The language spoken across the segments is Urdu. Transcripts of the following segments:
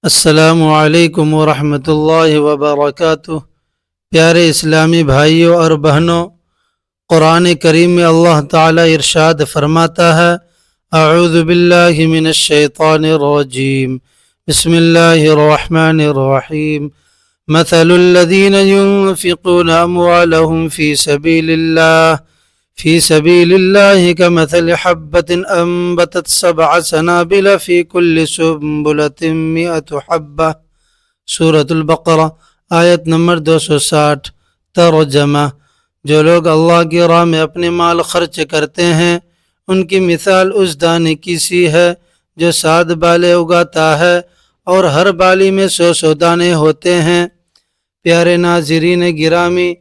السلام علیکم ورحمۃ اللہ وبرکاتہ۔ پیارے اسلامی بھائیوں اور بہنوں، قرآن کریم میں اللہ تعالی ارشاد فرماتا ہے، اعوذ باللہ من الشیطان الرجیم، بسم اللہ الرحمن الرحیم، مثل الذین ينفقون اموالهم في سبيل الله كمثل حبة أنبتت 7 سنابل في كل سنبلة 100 حبة۔ سورة البقرہ آیت نمبر 260۔ ترجمہ: جو لوگ اللہ کی راہ میں اپنے مال خرچ کرتے ہیں، ان کی مثال اس دانے کی سی ہے جو 7 بالیں اگاتا ہے اور ہر بالی میں 100 دانے ہوتے ہیں۔ پیارے ناظرین گرامی،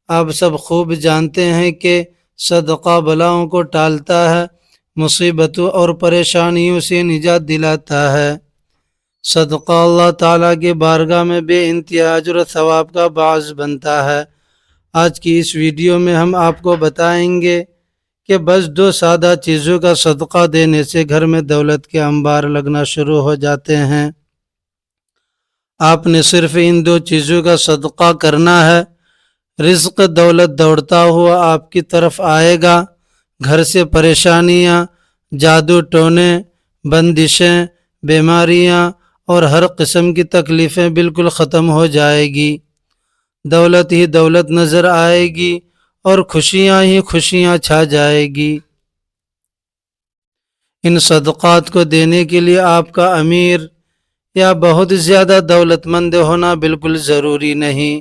آپ سب خوب جانتے ہیں کہ صدقہ بلاؤں کو ٹالتا ہے، مصیبتوں اور پریشانیوں سے نجات دلاتا ہے۔ صدقہ اللہ تعالیٰ کے بارگاہ میں بے انتہا اجر و ثواب کا باعث بنتا ہے۔ آج کی اس ویڈیو میں ہم آپ کو بتائیں گے کہ بس 2 سادہ چیزوں کا صدقہ دینے سے گھر میں دولت کے انبار لگنا شروع ہو جاتے ہیں۔ آپ نے صرف ان 2 چیزوں کا صدقہ کرنا ہے، رزق دولت دوڑتا ہوا آپ کی طرف آئے گا، گھر سے پریشانیاں، جادو ٹونے، بندشیں، بیماریاں اور ہر قسم کی تکلیفیں بالکل ختم ہو جائے گی، دولت ہی دولت نظر آئے گی اور خوشیاں ہی خوشیاں چھا جائے گی۔ ان صدقات کو دینے کے لیے آپ کا امیر یا بہت زیادہ دولت مند ہونا بالکل ضروری نہیں۔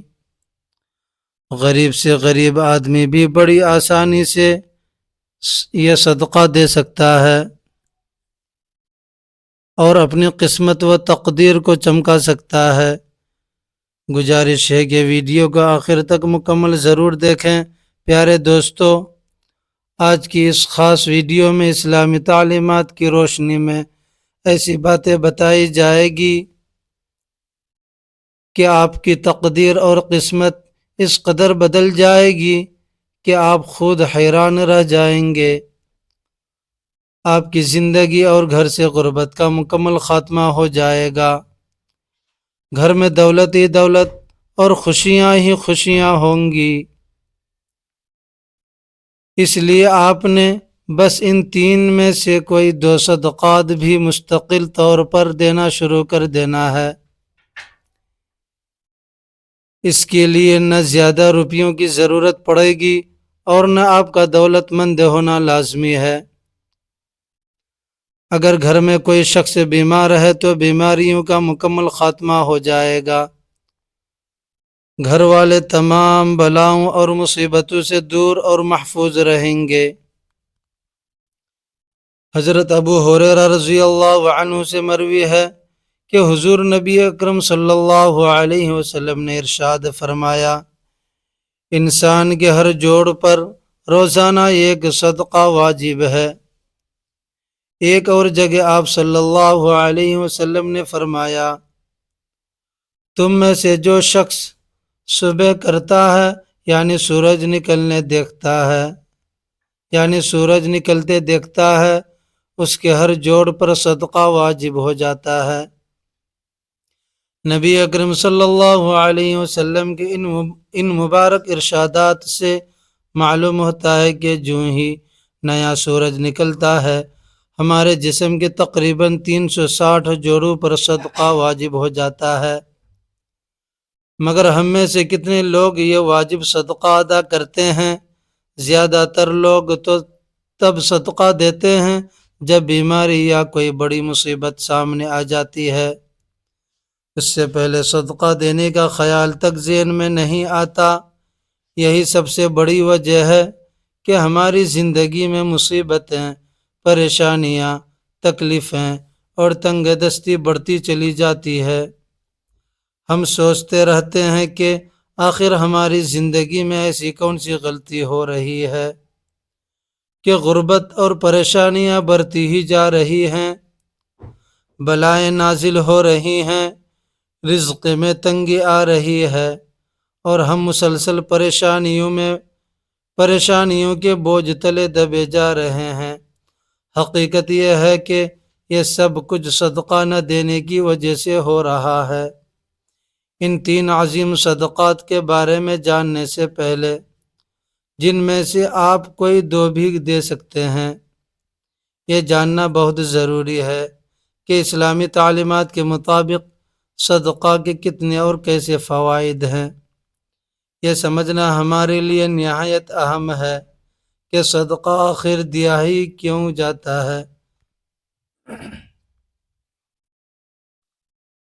غریب سے غریب آدمی بھی بڑی آسانی سے یہ صدقہ دے سکتا ہے اور اپنی قسمت و تقدیر کو چمکا سکتا ہے۔ گزارش ہے کہ ویڈیو کو آخر تک مکمل ضرور دیکھیں۔ پیارے دوستو، آج کی اس خاص ویڈیو میں اسلامی تعلیمات کی روشنی میں ایسی باتیں بتائی جائے گی کہ آپ کی تقدیر اور قسمت اس قدر بدل جائے گی کہ آپ خود حیران رہ جائیں گے۔ آپ کی زندگی اور گھر سے غربت کا مکمل خاتمہ ہو جائے گا، گھر میں دولت ہی دولت اور خوشیاں ہی خوشیاں ہوں گی۔ اس لیے آپ نے بس ان 3 میں سے کوئی 2 صدقات بھی مستقل طور پر دینا شروع کر دینا ہے۔ اس کے لیے نہ زیادہ روپیوں کی ضرورت پڑے گی اور نہ آپ کا دولت مند ہونا لازمی ہے۔ اگر گھر میں کوئی شخص بیمار ہے تو بیماریوں کا مکمل خاتمہ ہو جائے گا، گھر والے تمام بلاؤں اور مصیبتوں سے دور اور محفوظ رہیں گے۔ حضرت ابو ہریرہ رضی اللہ عنہ سے مروی ہے کہ حضور نبی اکرم صلی اللہ علیہ وسلم نے ارشاد فرمایا، انسان کے ہر جوڑ پر روزانہ ایک صدقہ واجب ہے۔ ایک اور جگہ آپ صلی اللہ علیہ وسلم نے فرمایا، تم میں سے جو شخص صبح کرتا ہے یعنی سورج نکلتے دیکھتا ہے، اس کے ہر جوڑ پر صدقہ واجب ہو جاتا ہے۔ نبی اکرم صلی اللہ علیہ وسلم کے ان مبارک ارشادات سے معلوم ہوتا ہے کہ جو ہی نیا سورج نکلتا ہے، ہمارے جسم کے تقریباً 360 جوڑوں پر صدقہ واجب ہو جاتا ہے۔ مگر ہم میں سے کتنے لوگ یہ واجب صدقہ ادا کرتے ہیں؟ زیادہ تر لوگ تو تب صدقہ دیتے ہیں جب بیماری یا کوئی بڑی مصیبت سامنے آ جاتی ہے، اس سے پہلے صدقہ دینے کا خیال تک ذہن میں نہیں آتا۔ یہی سب سے بڑی وجہ ہے کہ ہماری زندگی میں مصیبتیں، پریشانیاں، تکلیفیں اور تنگ دستی بڑھتی چلی جاتی ہے۔ ہم سوچتے رہتے ہیں کہ آخر ہماری زندگی میں ایسی کون سی غلطی ہو رہی ہے کہ غربت اور پریشانیاں بڑھتی ہی جا رہی ہیں، بلائیں نازل ہو رہی ہیں، رزق میں تنگی آ رہی ہے اور ہم مسلسل پریشانیوں کے بوجھ تلے دبے جا رہے ہیں۔ حقیقت یہ ہے کہ یہ سب کچھ صدقہ نہ دینے کی وجہ سے ہو رہا ہے۔ ان 3 عظیم صدقات کے بارے میں جاننے سے پہلے، جن میں سے آپ کوئی 2 بھی دے سکتے ہیں، یہ جاننا بہت ضروری ہے کہ اسلامی تعلیمات کے مطابق صدقہ کے کتنے اور کیسے فوائد ہیں۔ یہ سمجھنا ہمارے لیے نہایت اہم ہے کہ صدقہ آخر دیا ہی کیوں جاتا ہے۔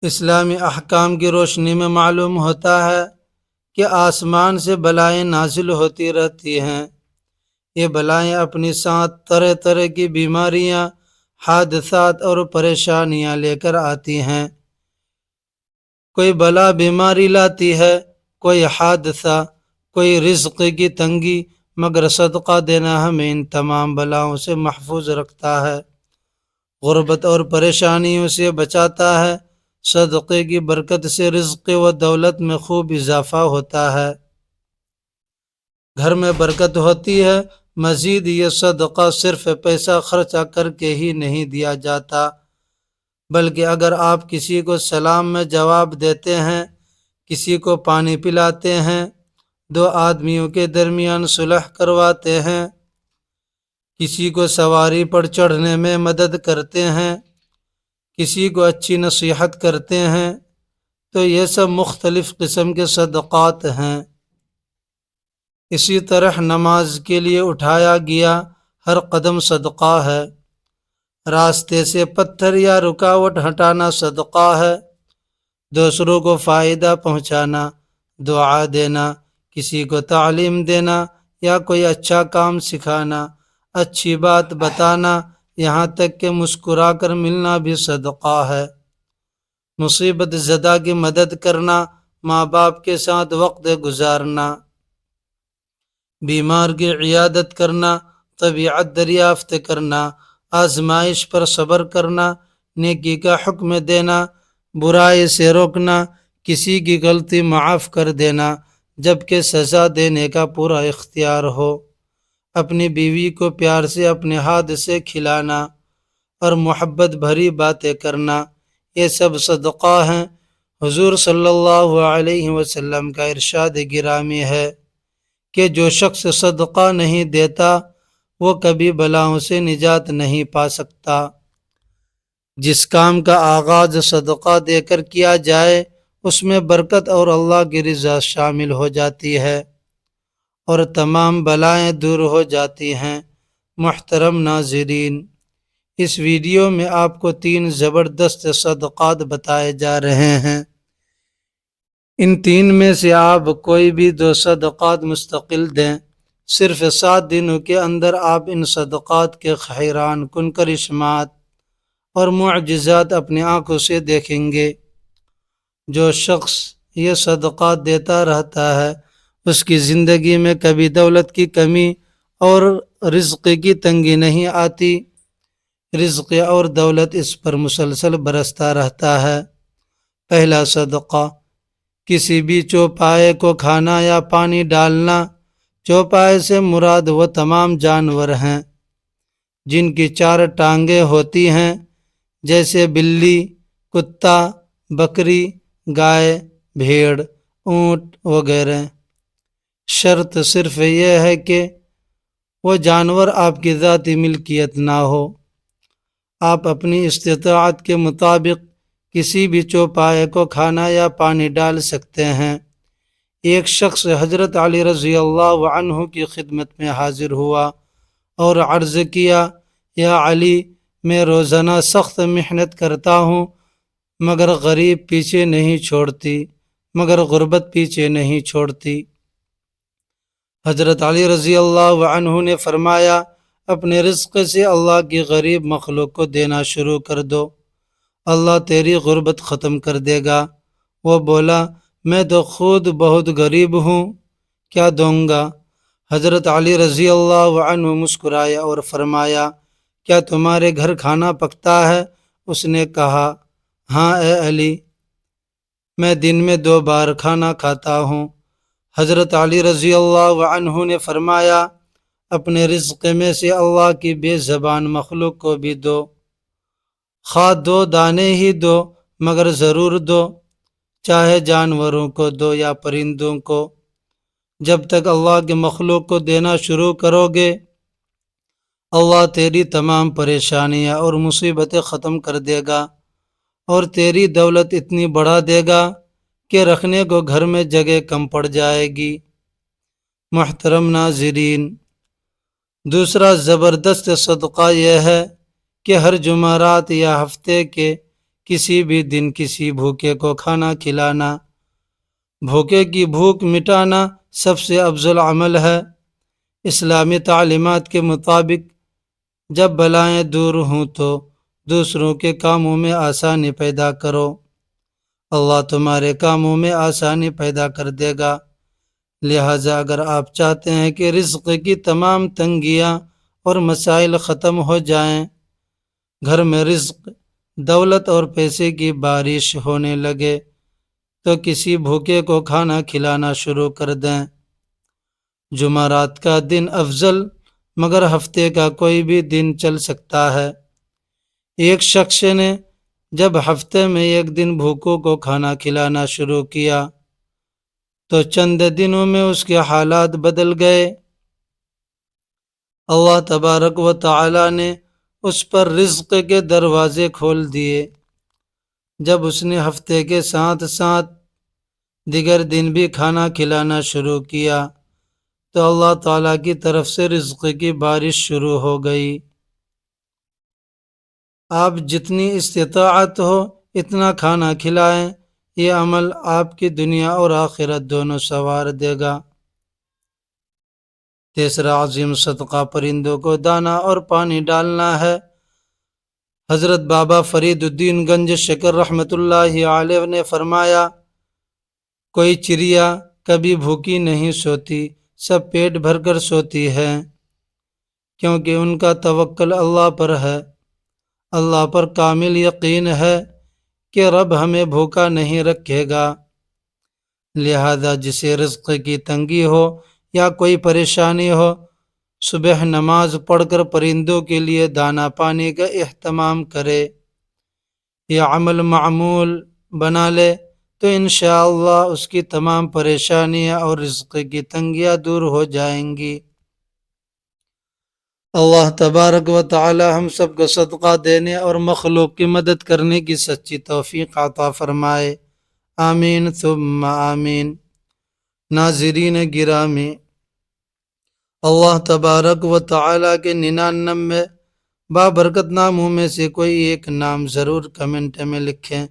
اسلامی احکام کی روشنی میں معلوم ہوتا ہے کہ آسمان سے بلائیں نازل ہوتی رہتی ہیں۔ یہ بلائیں اپنی ساتھ طرح طرح کی بیماریاں، حادثات اور پریشانیاں لے کر آتی ہیں۔ کوئی بلا بیماری لاتی ہے، کوئی حادثہ، کوئی رزق کی تنگی، مگر صدقہ دینا ہمیں ان تمام بلاؤں سے محفوظ رکھتا ہے، غربت اور پریشانیوں سے بچاتا ہے۔ صدقے کی برکت سے رزق و دولت میں خوب اضافہ ہوتا ہے، گھر میں برکت ہوتی ہے۔ مزید یہ صدقہ صرف پیسہ خرچہ کر کے ہی نہیں دیا جاتا، بلکہ اگر آپ کسی کو سلام میں جواب دیتے ہیں، کسی کو پانی پلاتے ہیں، 2 آدمیوں کے درمیان صلح کرواتے ہیں، کسی کو سواری پر چڑھنے میں مدد کرتے ہیں، کسی کو اچھی نصیحت کرتے ہیں، تو یہ سب مختلف قسم کے صدقات ہیں۔ اسی طرح نماز کے لیے اٹھایا گیا ہر قدم صدقہ ہے، راستے سے پتھر یا رکاوٹ ہٹانا صدقہ ہے، دوسروں کو فائدہ پہنچانا، دعا دینا، کسی کو تعلیم دینا یا کوئی اچھا کام سکھانا، اچھی بات بتانا، یہاں تک کہ مسکرا کر ملنا بھی صدقہ ہے۔ مصیبت زدہ کی مدد کرنا، ماں باپ کے ساتھ وقت گزارنا، بیمار کی عیادت کرنا، طبیعت دریافت کرنا، آزمائش پر صبر کرنا، نیکی کا حکم دینا، برائی سے روکنا، کسی کی غلطی معاف کر دینا جبکہ سزا دینے کا پورا اختیار ہو، اپنی بیوی کو پیار سے اپنے ہاتھ سے کھلانا اور محبت بھری باتیں کرنا، یہ سب صدقہ ہیں۔ حضور صلی اللہ علیہ وسلم کا ارشاد گرامی ہے کہ جو شخص صدقہ نہیں دیتا وہ کبھی بلاؤں سے نجات نہیں پا سکتا۔ جس کام کا آغاز صدقہ دے کر کیا جائے اس میں برکت اور اللہ کی رضا شامل ہو جاتی ہے اور تمام بلائیں دور ہو جاتی ہیں۔ محترم ناظرین، اس ویڈیو میں آپ کو 3 زبردست صدقات بتائے جا رہے ہیں۔ ان 3 میں سے آپ کوئی بھی 2 صدقات مستقل دیں، صرف 7 دنوں کے اندر آپ ان صدقات کے حیران کن کرشمات اور معجزات اپنی آنکھوں سے دیکھیں گے۔ جو شخص یہ صدقات دیتا رہتا ہے اس کی زندگی میں کبھی دولت کی کمی اور رزق کی تنگی نہیں آتی، رزق اور دولت اس پر مسلسل برستا رہتا ہے۔ پہلا صدقہ، کسی بھی چوپائے کو کھانا یا پانی ڈالنا۔ چوپائے سے مراد وہ تمام جانور ہیں جن کی 4 ٹانگیں ہوتی ہیں، جیسے بلی، کتا، بکری، گائے، بھیڑ، اونٹ وغیرہ۔ شرط صرف یہ ہے کہ وہ جانور آپ کی ذاتی ملکیت نہ ہو۔ آپ اپنی استطاعت کے مطابق کسی بھی چوپائے کو کھانا یا پانی ڈال سکتے ہیں۔ ایک شخص حضرت علی رضی اللہ عنہ کی خدمت میں حاضر ہوا اور عرض کیا، یا علی، میں روزانہ سخت محنت کرتا ہوں مگر غربت پیچھے نہیں چھوڑتی۔ حضرت علی رضی اللہ عنہ نے فرمایا، اپنے رزق سے اللہ کی غریب مخلوق کو دینا شروع کر دو، اللہ تیری غربت ختم کر دے گا۔ وہ بولا، میں تو خود بہت غریب ہوں، کیا دوں گا؟ حضرت علی رضی اللہ عنہ مسکرائے اور فرمایا، کیا تمہارے گھر کھانا پکتا ہے؟ اس نے کہا، ہاں اے علی، میں دن میں 2 بار کھانا کھاتا ہوں۔ حضرت علی رضی اللہ عنہ نے فرمایا، اپنے رزق میں سے اللہ کی بے زبان مخلوق کو بھی دو۔ خواہ 2 دانے ہی دو مگر ضرور دو، چاہے جانوروں کو دو یا پرندوں کو۔ جب تک اللہ کے مخلوق کو دینا شروع کرو گے، اللہ تیری تمام پریشانیاں اور مصیبتیں ختم کر دے گا، اور تیری دولت اتنی بڑھا دے گا کہ رکھنے کو گھر میں جگہ کم پڑ جائے گی۔ محترم ناظرین، دوسرا زبردست صدقہ یہ ہے کہ ہر جمعرات یا ہفتے کے کسی بھی دن کسی بھوکے کو کھانا کھلانا۔ بھوکے کی بھوک مٹانا سب سے افضل عمل ہے۔ اسلامی تعلیمات کے مطابق جب بلائیں دور ہوں تو دوسروں کے کاموں میں آسانی پیدا کرو، اللہ تمہارے کاموں میں آسانی پیدا کر دے گا۔ لہٰذا اگر آپ چاہتے ہیں کہ رزق کی تمام تنگیاں اور مسائل ختم ہو جائیں، گھر میں رزق، دولت اور پیسے کی بارش ہونے لگے، تو کسی بھوکے کو کھانا کھلانا شروع کر دیں۔ جمعرات کا دن افضل، مگر ہفتے کا کوئی بھی دن چل سکتا ہے۔ ایک شخص نے جب ہفتے میں ایک دن بھوکوں کو کھانا کھلانا شروع کیا تو چند دنوں میں اس کے حالات بدل گئے۔ اللہ تبارک و تعالی نے اس پر رزق کے دروازے کھول دیے۔ جب اس نے ہفتے کے ساتھ ساتھ دیگر دن بھی کھانا کھلانا شروع کیا تو اللہ تعالیٰ کی طرف سے رزق کی بارش شروع ہو گئی۔ آپ جتنی استطاعت ہو اتنا کھانا کھلائیں، یہ عمل آپ کی دنیا اور آخرت دونوں سنوار دے گا۔ تیسرا عظیم صدقہ پرندوں کو دانہ اور پانی ڈالنا ہے۔ حضرت بابا فرید الدین گنج شکر رحمۃ اللہ علیہ نے فرمایا، کوئی چڑیا کبھی بھوکی نہیں سوتی، سب پیٹ بھر کر سوتی ہے، کیونکہ ان کا توکل اللہ پر ہے۔ اللہ پر کامل یقین ہے کہ رب ہمیں بھوکا نہیں رکھے گا۔ لہذا جسے رزق کی تنگی ہو یا کوئی پریشانی ہو، صبح نماز پڑھ کر پرندوں کے لیے دانہ پانی کا اہتمام کرے، یہ عمل معمول بنا لے تو انشاءاللہ اس کی تمام پریشانیاں اور رزق کی تنگیاں دور ہو جائیں گی۔ اللہ تبارک و تعالی ہم سب کو صدقہ دینے اور مخلوق کی مدد کرنے کی سچی توفیق عطا فرمائے، آمین ثم آمین۔ ناظرین گرامی، اللہ تبارک و تعالی کے 99 بابرکت ناموں میں سے کوئی ایک نام ضرور کمنٹ میں لکھیں۔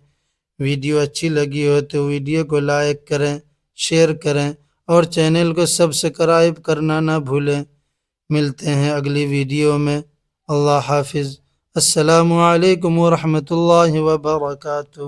ویڈیو اچھی لگی ہو تو ویڈیو کو لائک کریں، شیئر کریں اور چینل کو سبسکرائب کرنا نہ بھولیں۔ ملتے ہیں اگلی ویڈیو میں۔ اللہ حافظ۔ السلام علیکم ورحمۃ اللہ وبرکاتہ۔